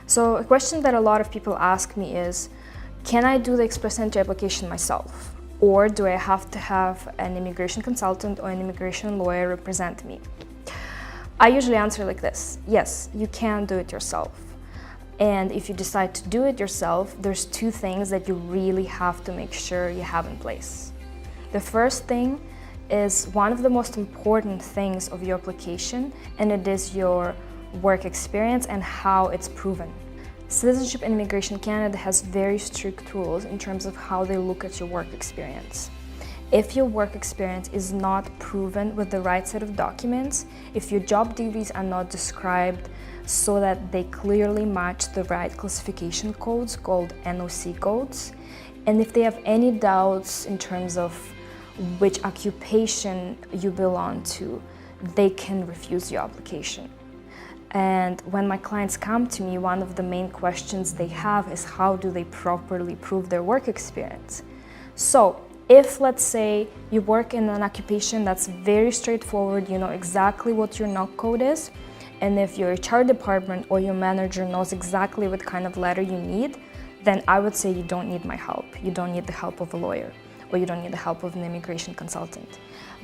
So a question that a lot of people ask me is, can I do the express entry application myself? Or do I have to have an immigration consultant or an immigration lawyer represent me? I usually answer like this: yes, you can do it yourself. And if you decide to do it yourself, there's two things that you really have to make sure you have in place. The first thing is one of the most important things of your application, and it is your work experience and how it's proven. Citizenship and Immigration Canada has very strict rules in terms of how they look at your work experience. If your work experience is not proven with the right set of documents, if your job duties are not described so that they clearly match the right classification codes called NOC codes, and if they have any doubts in terms of which occupation you belong to, they can refuse your application. And when my clients come to me, one of the main questions they have is how do they properly prove their work experience? So if, let's say, you work in an occupation that's very straightforward, you know exactly what your NOC code is, and if your HR department or your manager knows exactly what kind of letter you need, then I would say you don't need my help. You don't need the help of a lawyer, or you don't need the help of an immigration consultant.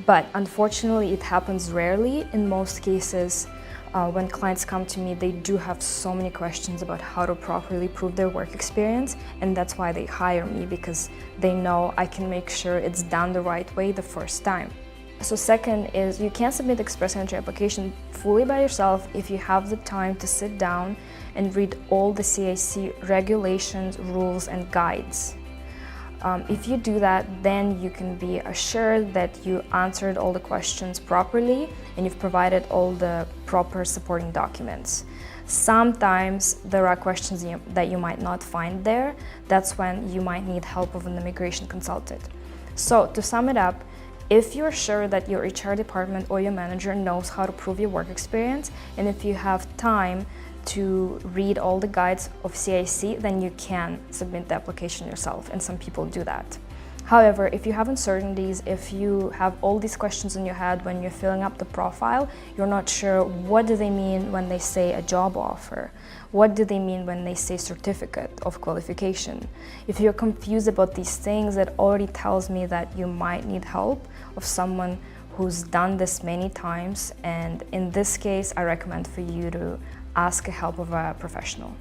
But unfortunately, it happens rarely. In most cases, when clients come to me, they do have so many questions about how to properly prove their work experience, and that's why they hire me, because they know I can make sure it's done the right way the first time. So second is, you can submit express entry application fully by yourself if you have the time to sit down and read all the CIC regulations, rules, and guides. If you do that, then you can be assured that you answered all the questions properly and you've provided all the proper supporting documents. Sometimes there are questions that you might not find there. That's when you might need help of an immigration consultant. So to sum it up, if you're sure that your HR department or your manager knows how to prove your work experience, and if you have time to read all the guides of CIC, then you can submit the application yourself, and some people do that. However, if you have uncertainties, if you have all these questions in your head when you're filling up the profile, you're not sure what do they mean when they say a job offer, what do they mean when they say certificate of qualification. If you're confused about these things, that already tells me that you might need help of someone who's done this many times, and in this case, I recommend for you to ask help of a professional.